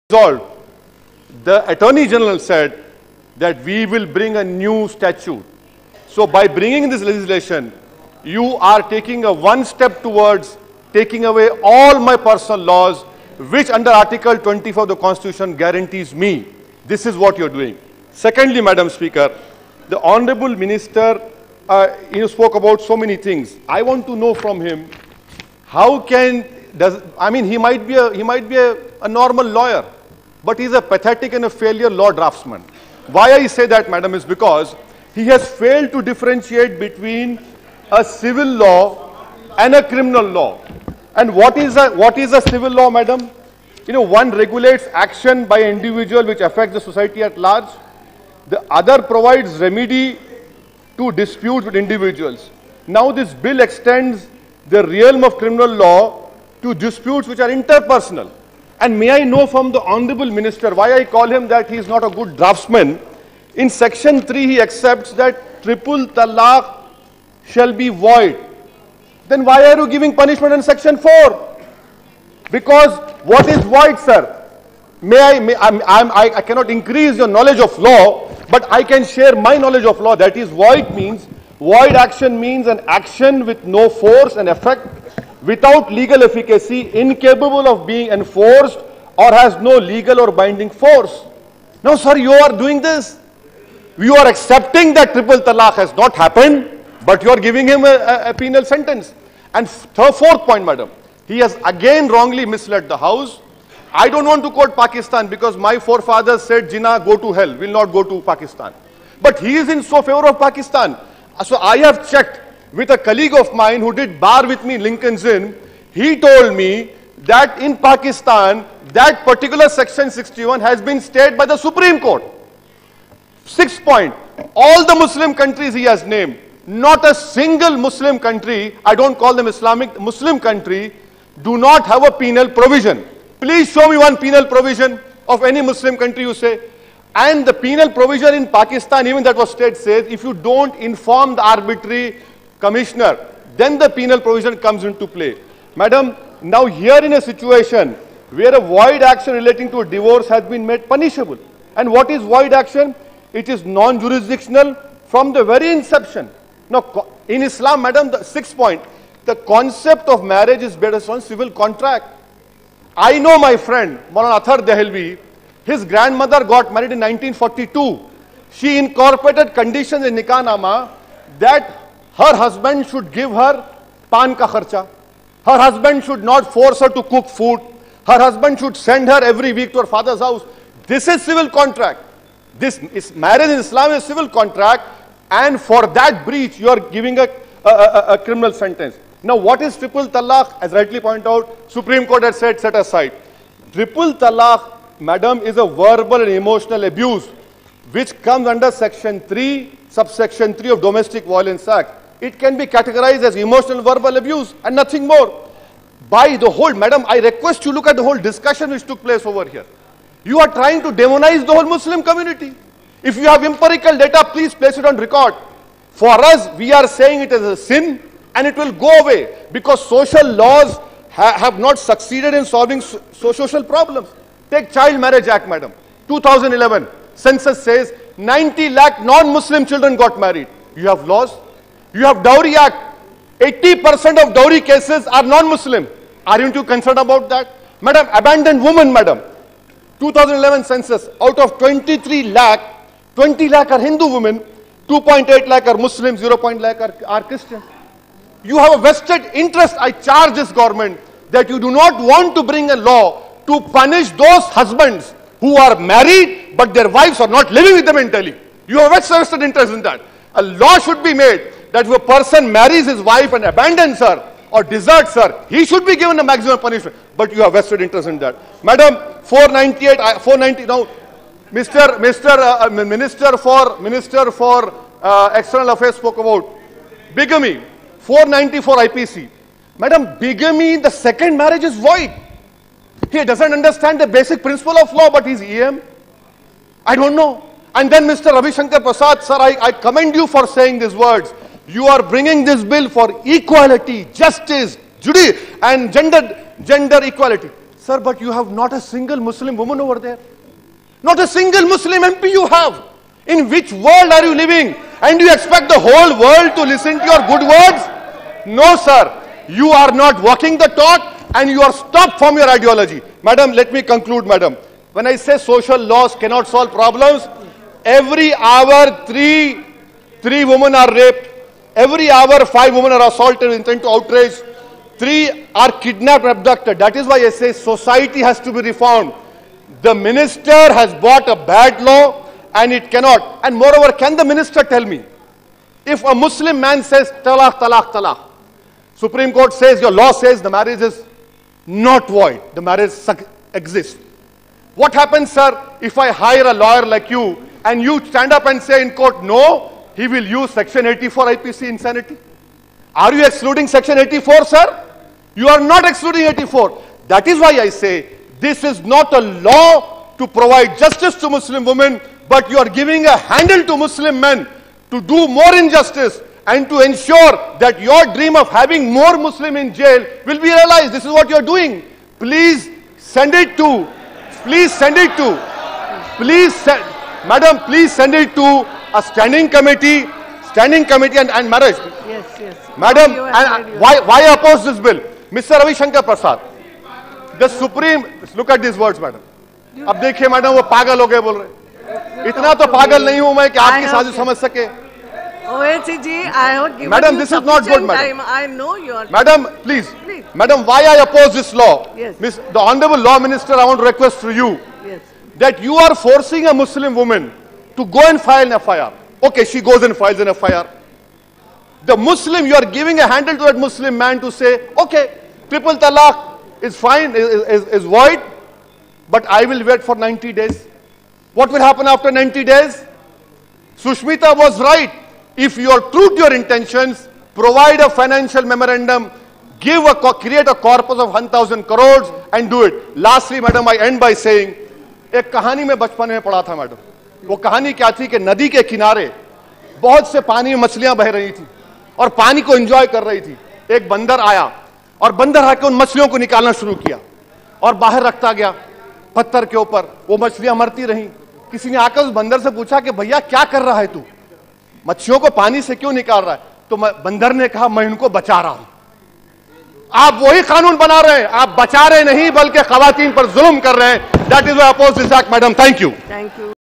resolved, the Attorney General said that we will bring a new statute. So by bringing this legislation, you are taking a one step towards taking away all my personal laws, which under Article 24 of the Constitution guarantees me. This is what you're doing. Secondly, Madam Speaker, the Honorable Minister spoke about so many things. I want to know from him, how can, he might be a normal lawyer, but he's a pathetic and a failure law draftsman. Why I say that, Madam, is because he has failed to differentiate between a civil law and a criminal law. And what is a civil law, Madam? One regulates action by an individual which affects the society at large. The other provides remedy to disputes with individuals. Now this bill extends the realm of criminal law to disputes which are interpersonal. And may I know from the Honorable Minister why I call him that he is not a good draftsman. In Section 3 he accepts that triple talaq shall be void. Then why are you giving punishment in Section 4? Because what is void, sir? I cannot increase your knowledge of law, but I can share my knowledge of law. That is, void action means an action with no force and effect, without legal efficacy, incapable of being enforced, or has no legal or binding force. Now, sir, you are doing this. You are accepting that triple talaq has not happened, but you are giving him a penal sentence. And fourth point, Madam, he has again wrongly misled the House. I don't want to quote Pakistan because my forefathers said, Jinnah, go to hell, will not go to Pakistan. But he is in favor of Pakistan. So I have checked with a colleague of mine who did bar with me in Lincoln's Inn. He told me that in Pakistan, that particular Section 61 has been stayed by the Supreme Court. 6th point, all the Muslim countries he has named, not a single Muslim country, I don't call them Islamic, Muslim country, do not have a penal provision. Please show me one penal provision of any Muslim country you say. And the penal provision in Pakistan, even that was state, says if you don't inform the arbitrary commissioner, then the penal provision comes into play. Madam, now here in a situation where a void action relating to a divorce has been made punishable. And what is void action? It is non-jurisdictional from the very inception. Now, in Islam, Madam, the 6th point, the concept of marriage is based on civil contract. I know my friend, Maulana Athar Dehelvi, his grandmother got married in 1942. She incorporated conditions in Nikah Nama that her husband should give her pan ka kharcha. Her husband should not force her to cook food. Her husband should send her every week to her father's house. This is civil contract. This is marriage in Islam is civil contract, and for that breach you are giving a criminal sentence. Now what is triple talaq? As rightly pointed out, Supreme Court has said set aside. Triple talaq, Madam, is a verbal and emotional abuse which comes under Section 3, subsection 3 of Domestic Violence Act. It can be categorized as emotional verbal abuse and nothing more. By the whole, Madam, I request you look at the whole discussion which took place over here. You are trying to demonize the whole Muslim community. If you have empirical data, please place it on record. For us, we are saying it is a sin and it will go away because social laws have not succeeded in solving social problems. Take Child Marriage Act, Madam. 2011, census says 90 lakh non-Muslim children got married. You have laws. You have Dowry Act. 80% of dowry cases are non-Muslim. Aren't you concerned about that? Madam, abandoned women, Madam. 2011 census, out of 23 lakh, 20 lakh are Hindu women, 2.8 lakh are Muslims, 0.8 lakh are Christian. You have a vested interest. I charge this government that you do not want to bring a law to punish those husbands who are married but their wives are not living with them mentally. You have a vested interest in that. A law should be made that if a person marries his wife and abandons her or deserts her, he should be given a maximum punishment. But you have vested interest in that. Madam, 490 now, Minister for External Affairs spoke about bigamy, 494 IPC. Madam, bigamy, the second marriage is void. He doesn't understand the basic principle of law, but he's EM. I don't know. And then Mr. Ravi Shankar Prasad, sir, I commend you for saying these words. You are bringing this bill for equality, justice, and gender equality. Sir, but you have not a single Muslim woman over there. Not a single Muslim MP you have. In which world are you living? And you expect the whole world to listen to your good words? No, sir. You are not walking the talk and you are stopped from your ideology. Madam, let me conclude, madam. When I say social laws cannot solve problems, every hour three women are raped. Every hour 5 women are assaulted with intent to outrage. 3 are kidnapped and abducted. That is why I say society has to be reformed. The minister has bought a bad law and it cannot. And moreover, can the minister tell me, if a Muslim man says, talaq, talaq, talaq, Supreme Court says, your law says the marriage is not void, the marriage exists. What happens, sir, if I hire a lawyer like you and you stand up and say in court, no, he will use Section 84 IPC insanity? Are you excluding Section 84, sir? You are not excluding 84. That is why I say this is not a law to provide justice to Muslim women, but you are giving a handle to Muslim men to do more injustice and to ensure that your dream of having more Muslim in jail will be realized. This is what you are doing. Please send it to, madam, please send it to a standing committee and marriage. Yes. Madam, and why oppose this bill? Mr. Ravi Shankar Prasad, the Supreme, look at these words, madam. अब देखिए madam वो पागल हो गए बोल रहे. इतना तो पागल नहीं हूं मैं कि आपकी साजिश समझ सके. Owaisi ji, I have given Madam, you this is not good, madam. time. I know you are. Madam, please. Madam, why I oppose this law? Yes. The Honorable Law Minister, I want to request to you that you are forcing a Muslim woman to go and file an FIR. Okay, she goes and files an FIR. The Muslim, you are giving a handle to that Muslim man to say, okay, triple talaq is fine, is void, but I will wait for 90 days. What will happen after 90 days? Sushmita was right. If you are true to your intentions, provide a financial memorandum, create a corpus of 1,000 crores and do it. Lastly, madam, I end by saying, एक कहानी में बचपन में पढ़ा था madam. वो कहानी क्या थी कि नदी के किनारे बहुत से पानी में मछलियां बह रही थी और पानी को एंजॉय कर रही थी. एक बंदर आया और बंदर आके उन मछलियों को निकालना शुरू किया और बाहर रखता गया पत्थर के ऊपर. वो मछलियां मरती रहीं. किसी ने आकर उस बंदर से पूछा कि भैया क्या कर रहा है तू, मच्छियों को पानी से क्यों निकाल रहा है? तो बंदर ने कहा मैं इनको बचा रहा हूं. आप वही कानून बना रहे हैं, आप बचा रहे नहीं बल्कि खवातीन पर जुल्म कर रहे हैं. That is why I oppose this act, madam. Thank you.